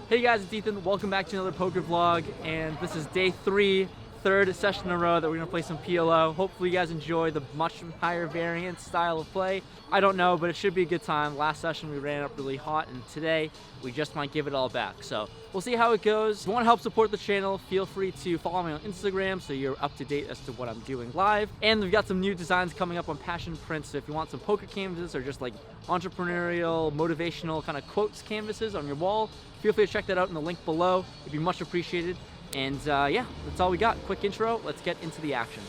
Hey guys, it's Ethan. Welcome back to another poker vlog, and this is day 3, third session in a row that we're gonna play some PLO. Hopefully you guys enjoy the much higher variance style of play. I don't know, but it should be a good time. Last session we ran up really hot, and today we just might give it all back. So we'll see how it goes. If you want to help support the channel, feel free to follow me on Instagram so you're up to date as to what I'm doing live. And we've got some new designs coming up on Passion Prints, so if you want some poker canvases or just like entrepreneurial, motivational kind of quotes canvases on your wall, feel free to check that out in the link below. It'd be much appreciated. And yeah, that's all we got. Quick intro, let's get into the action.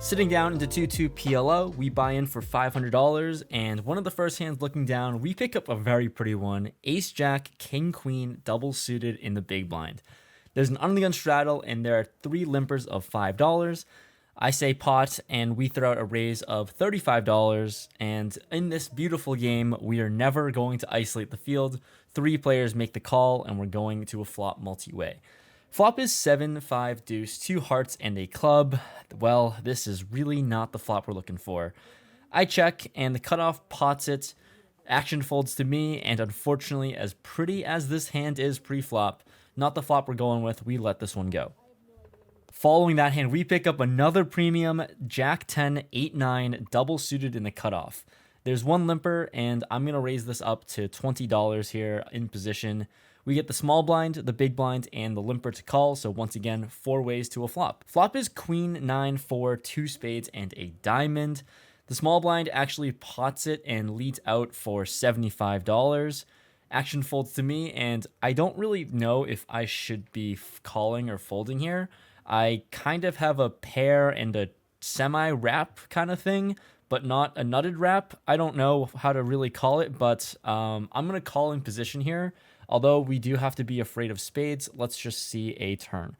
Sitting down into 2-2 PLO, we buy in for $500, and one of the first hands looking down, we pick up a very pretty one, Ace Jack, King Queen, double suited in the big blind. There's an under the gun straddle, and there are 3 limpers of $5. I say pot, and we throw out a raise of $35, and in this beautiful game, we are never going to isolate the field. 3 players make the call, and we're going to a flop multi-way. Flop is 7-5 deuce, 2 hearts, and a club. Well, this is really not the flop we're looking for. I check, and the cutoff pots it. Action folds to me, and unfortunately, as pretty as this hand is pre-flop, not the flop we're going with, we let this one go. Following that hand, we pick up another premium, Jack 10, 8-9, double suited in the cutoff. There's 1 limper, and I'm going to raise this up to $20 here in position. We get the small blind, the big blind, and the limper to call, so once again, 4 ways to a flop. Flop is Queen, 9, 4, 2 spades, and a diamond. The small blind actually pots it and leads out for $75. Action folds to me, and I don't really know if I should be calling or folding here. I kind of have a pair and a semi-wrap kind of thing, but not a nutted wrap. I don't know how to really call it, but I'm going to call in position here. Although we do have to be afraid of spades, let's just see a turn.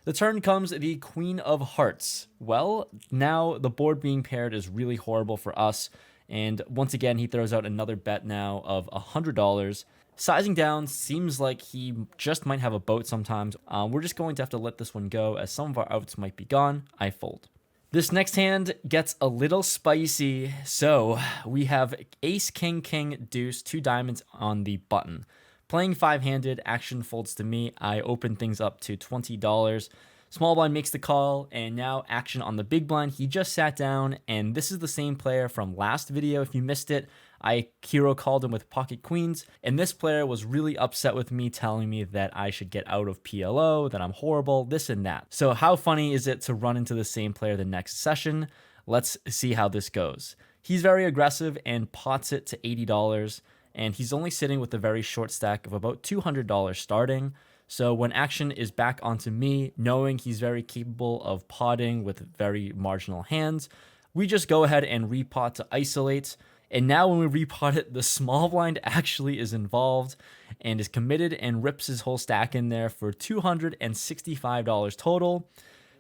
The turn comes the Queen of Hearts. Well, now the board being paired is really horrible for us. And once again, he throws out another bet now of $100. Sizing down, seems like he just might have a boat sometimes. We're just going to have to let this one go as some of our outs might be gone. I fold. This next hand gets a little spicy. So we have Ace, King, King, Deuce, 2 diamonds on the button. Playing 5-handed, action folds to me. I open things up to $20. Small blind makes the call, and now action on the big blind. He just sat down, and this is the same player from last video. If you missed it, I hero called him with pocket queens, and this player was really upset with me, telling me that I should get out of PLO, that I'm horrible, this and that. So how funny is it to run into the same player the next session? Let's see how this goes. He's very aggressive and pots it to $80, and he's only sitting with a very short stack of about $200 starting. So when action is back onto me, knowing he's very capable of potting with very marginal hands, we just go ahead and repot to isolate. And now when we repot it, the small blind actually is involved and is committed and rips his whole stack in there for $265 total.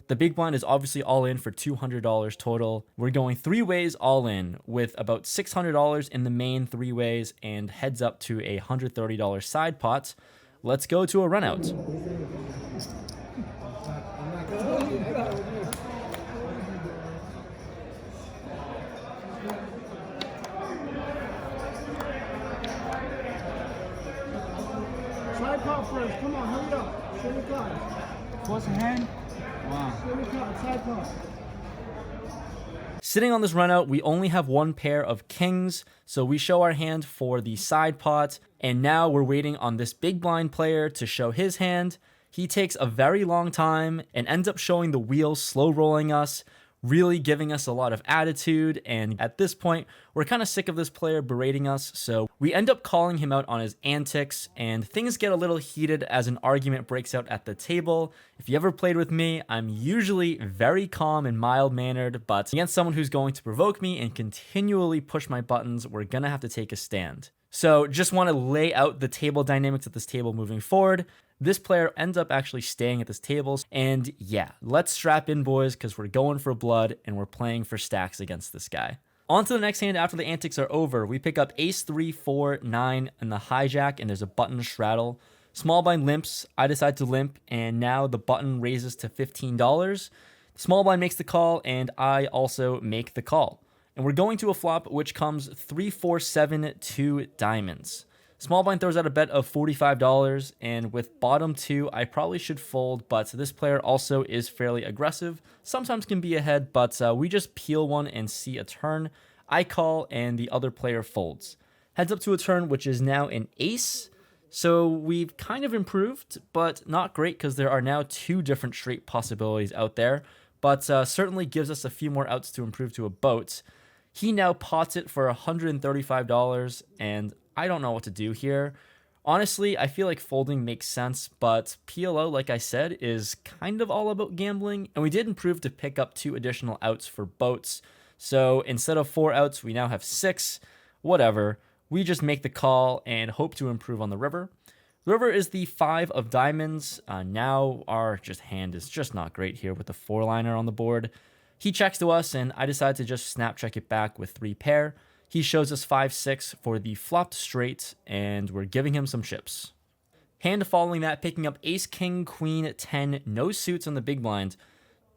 The big blind is obviously all in for $200 total. We're going 3 ways all in with about $600 in the main 3 ways and heads up to a $130 side pot. Let's go to a run out. Side pot first. Come on, hurry up. Show your cards. What's the hand? Wow. Show your cards. Side pot. Sitting on this run out, we only have 1 pair of kings, so we show our hand for the side pot, and now we're waiting on this big blind player to show his hand. He takes a very long time and ends up showing the wheel, slow rolling us, really giving us a lot of attitude, and at this point, we're kind of sick of this player berating us, so we end up calling him out on his antics, and things get a little heated as an argument breaks out at the table. If you ever played with me, I'm usually very calm and mild-mannered, but against someone who's going to provoke me and continually push my buttons, we're gonna have to take a stand. So just want to lay out the table dynamics at this table moving forward. This player ends up actually staying at this table. And yeah, let's strap in, boys, because we're going for blood and we're playing for stacks against this guy. On to the next hand after the antics are over. We pick up ace 3, 4, 9 and the hijack, and there's a button straddle. Small blind limps. I decide to limp, and now the button raises to $15. Small blind makes the call, and I also make the call. And we're going to a flop which comes 3, 4, 7, 2 diamonds. Small blind throws out a bet of $45, and with bottom 2, I probably should fold, but this player also is fairly aggressive. Sometimes can be ahead, but we just peel one and see a turn. I call, and the other player folds. Heads up to a turn, which is now an ace. So we've kind of improved, but not great because there are now 2 different straight possibilities out there, but certainly gives us a few more outs to improve to a boat. He now pots it for $135, and I don't know what to do here. Honestly, I feel like folding makes sense, but PLO, like I said, is kind of all about gambling, and we did improve to pick up 2 additional outs for boats. So instead of 4 outs, we now have 6. Whatever. We just make the call and hope to improve on the river. The river is the 5 of diamonds. Now our hand is just not great here with the 4-liner on the board. He checks to us, and I decide to just snap check it back with 3 pair. He shows us 5-6 for the flopped straight, and we're giving him some chips. Hand following that, picking up ace, king, queen, 10, no suits on the big blind.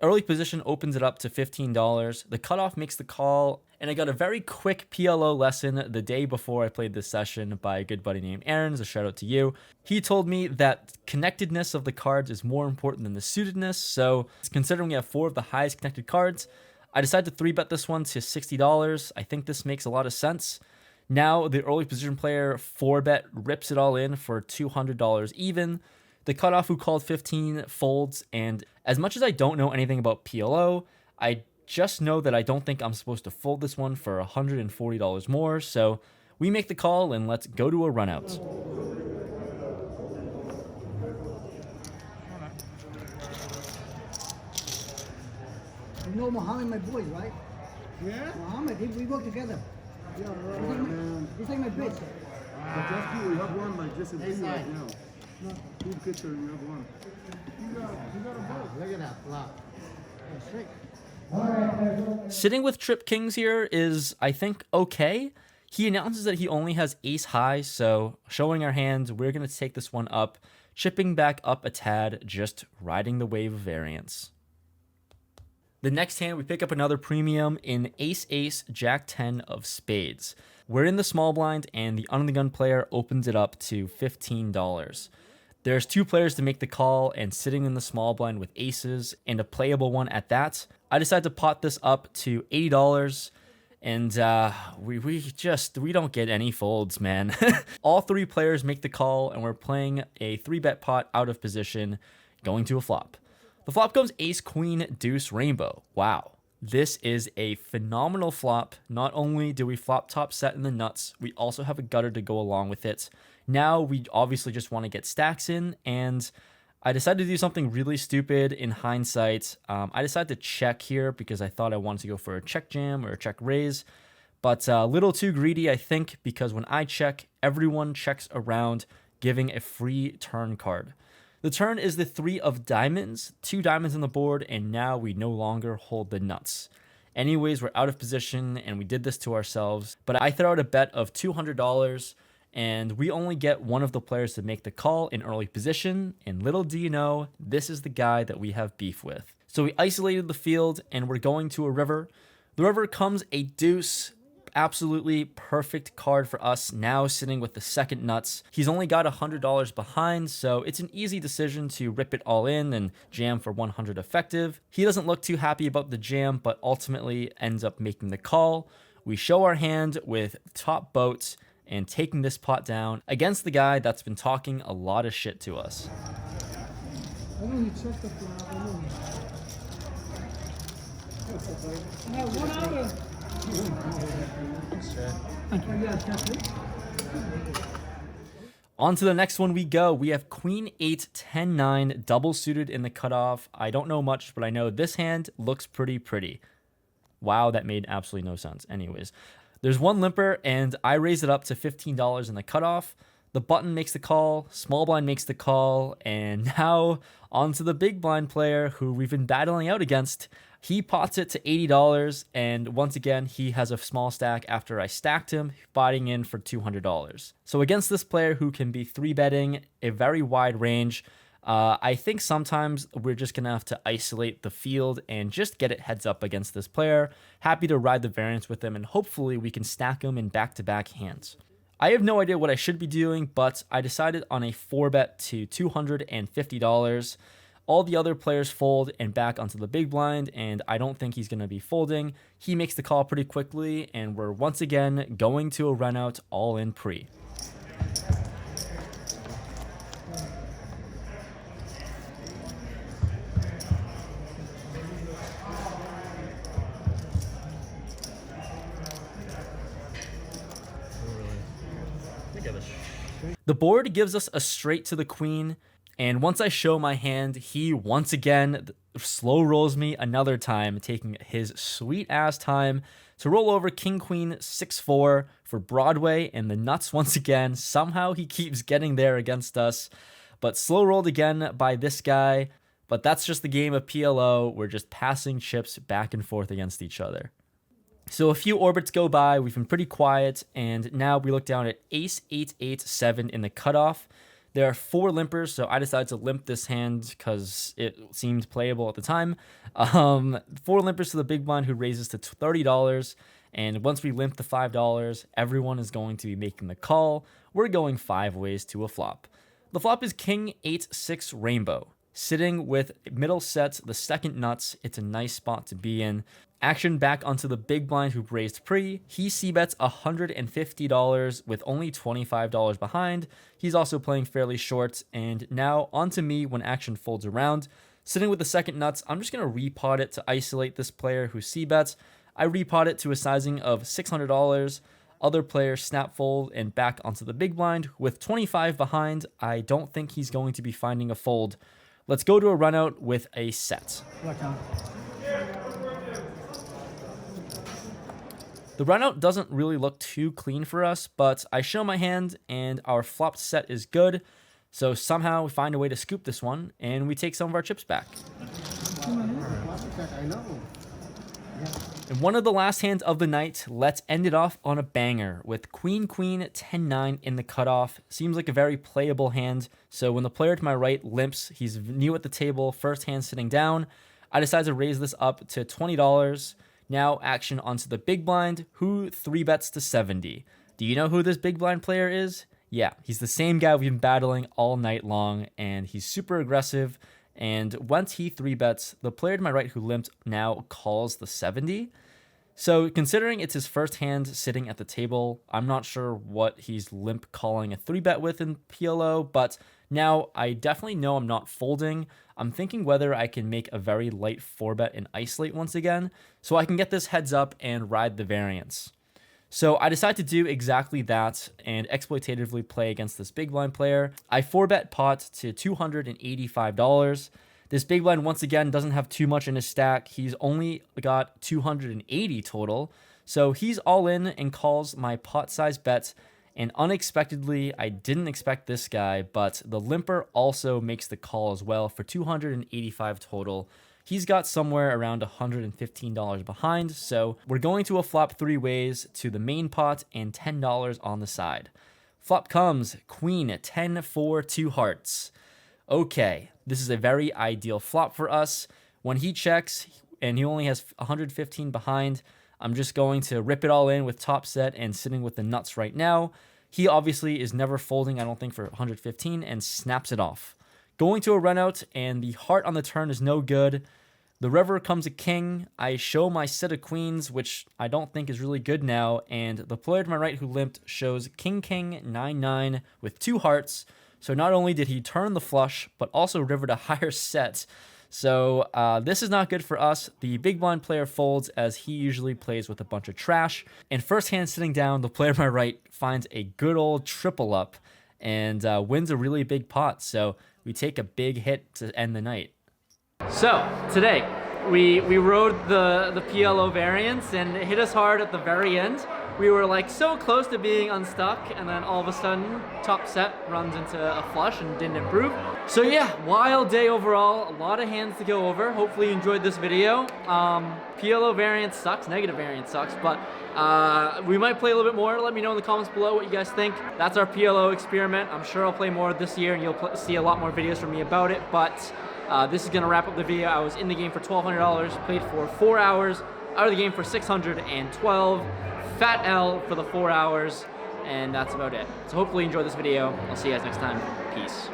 Early position opens it up to $15. The cutoff makes the call, and I got a very quick PLO lesson the day before I played this session by a good buddy named Aaron. So shout out to you. He told me that connectedness of the cards is more important than the suitedness. So considering we have 4 of the highest connected cards, I decided to 3-bet this one to $60. I think this makes a lot of sense. Now the early position player 4-bet rips it all in for $200 even. The cutoff who called 15 folds, and as much as I don't know anything about PLO, I just know that I don't think I'm supposed to fold this one for $140 more, so we make the call and let's go to a run out. You know Mohammed, my boy, right? Yeah? Mohammed, we work together. Yeah, man. He's like my bitch. But just you have one like this in you right now. No. Two picture, you have one. You got a boat. Look at that flop. Straight. Sitting with trip kings here is, I think, okay. He announces that he only has ace high, so showing our hands, we're going to take this one up, chipping back up a tad, just riding the wave of variance. The next hand, we pick up another premium in ace, jack 10 of spades. We're in the small blind, and the under the gun player opens it up to $15. There's 2 players to make the call, and sitting in the small blind with aces, and a playable one at that, I decide to pot this up to $80, and we don't get any folds, man. All 3 players make the call, and we're playing a 3-bet pot out of position, going to a flop. The flop comes ace, queen, deuce, rainbow. Wow. This is a phenomenal flop. Not only do we flop top set in the nuts, we also have a gutter to go along with it. Now we obviously just want to get stacks in, and I decided to do something really stupid in hindsight. I decided to check here because I thought I wanted to go for a check jam or a check raise, but a little too greedy, I think, because when I check, everyone checks around, giving a free turn card. The turn is the 3 of diamonds, 2 diamonds on the board, and now we no longer hold the nuts. Anyways, we're out of position, and we did this to ourselves, but I throw out a bet of $200, and we only get one of the players to make the call in early position, and little do you know, this is the guy that we have beef with. So we isolated the field, and we're going to a river. The river comes a deuce. Absolutely perfect card for us now sitting with the second nuts. He's only got $100 behind, so it's an easy decision to rip it all in and jam for 100 effective. He doesn't look too happy about the jam, but ultimately ends up making the call. We show our hand with top boats and taking this pot down against the guy that's been talking a lot of shit to us. I know you checked the flop. I know. Now, 1 out of... On to the next one we go. We have queen 8, 10, 9, double suited in the cutoff. I don't know much, but I know this hand looks pretty. Wow, that made absolutely no sense. Anyways, there's one limper, and I raise it up to $15 in the cutoff. The button makes the call, small blind makes the call, and now on to the big blind player who we've been battling out against. He pots it to $80, and once again, he has a small stack after I stacked him, botting in for $200. So against this player who can be 3-betting a very wide range, I think sometimes we're just going to have to isolate the field and just get it heads up against this player. Happy to ride the variance with him, and hopefully we can stack him in back-to-back hands. I have no idea what I should be doing, but I decided on a 4-bet to $250. All the other players fold and back onto the big blind, and I don't think he's going to be folding. He makes the call pretty quickly, and we're once again going to a run out all in pre. The board gives us a straight to the queen, and once I show my hand, he once again slow rolls me another time, taking his sweet ass time to roll over king queen 6-4 for Broadway, and the nuts once again. Somehow he keeps getting there against us, but slow rolled again by this guy. But that's just the game of PLO. We're just passing chips back and forth against each other. So a few orbits go by, we've been pretty quiet, and now we look down at ace 8-8-7 in the cutoff. There are 4 limpers, so I decided to limp this hand because it seemed playable at the time. 4 limpers to the big blind, who raises to $30, and once we limp the $5, everyone is going to be making the call. We're going 5 ways to a flop. The flop is king 8-6 rainbow. Sitting with middle sets, the second nuts, it's a nice spot to be in. Action back onto the big blind, who raised pre. He c-bets $150 with only $25 behind. He's also playing fairly short, and now onto me when action folds around. Sitting with the second nuts, I'm just going to repot it to isolate this player who c-bets. I repot it to a sizing of $600. Other players snap fold and back onto the big blind. With 25 behind, I don't think he's going to be finding a fold. Let's go to a run out with a set. The run out doesn't really look too clean for us, but I show my hand and our flopped set is good. So somehow we find a way to scoop this one and we take some of our chips back. And one of the last hands of the night, let's end it off on a banger with queen 10-9 in the cutoff. Seems like a very playable hand. So when the player to my right limps, he's new at the table, first hand sitting down. I decide to raise this up to $20. Now action onto the big blind, who 3-bets to 70. Do you know who this big blind player is? Yeah, he's the same guy we've been battling all night long, and he's super aggressive. And once he 3-bets, the player to my right who limped now calls the 70. So considering it's his first hand sitting at the table, I'm not sure what he's limp calling a 3-bet with in PLO, but now I definitely know I'm not folding. I'm thinking whether I can make a very light 4-bet and isolate once again, so I can get this heads up and ride the variance. So I decide to do exactly that and exploitatively play against this big blind player. I 4-bet pot to $285. This big blind once again doesn't have too much in his stack. He's only got 280 total. So he's all in and calls my pot size bet. And unexpectedly, I didn't expect this guy, but the limper also makes the call as well for 285 total. He's got somewhere around $115 behind, so we're going to a flop 3 ways to the main pot and $10 on the side. Flop comes queen 10-4 2 hearts. Okay, this is a very ideal flop for us. When he checks and he only has 115 behind, I'm just going to rip it all in with top set and sitting with the nuts right now. He obviously is never folding, I don't think, for 115 and snaps it off. Going to a run out, and the heart on the turn is no good. The river comes a king. I show my set of queens, which I don't think is really good now, and the player to my right who limped shows king 9-9 with 2 hearts. So not only did he turn the flush, but also rivered a higher set. So this is not good for us. The big blind player folds as he usually plays with a bunch of trash. And first hand sitting down, the player to my right finds a good old triple up and wins a really big pot. So we take a big hit to end the night. So today we rode the PLO variance and it hit us hard at the very end. We were like so close to being unstuck, and then all of a sudden, top set runs into a flush and didn't improve. So yeah, wild day overall. A lot of hands to go over. Hopefully you enjoyed this video. PLO variance sucks, negative variance sucks, but we might play a little bit more. Let me know in the comments below what you guys think. That's our PLO experiment. I'm sure I'll play more this year, and you'll see a lot more videos from me about it, but this is gonna wrap up the video. I was in the game for $1,200, played for 4 hours, out of the game for 612. Fat L for the 4 hours, and that's about it. So hopefully you enjoyed this video. I'll see you guys next time. Peace.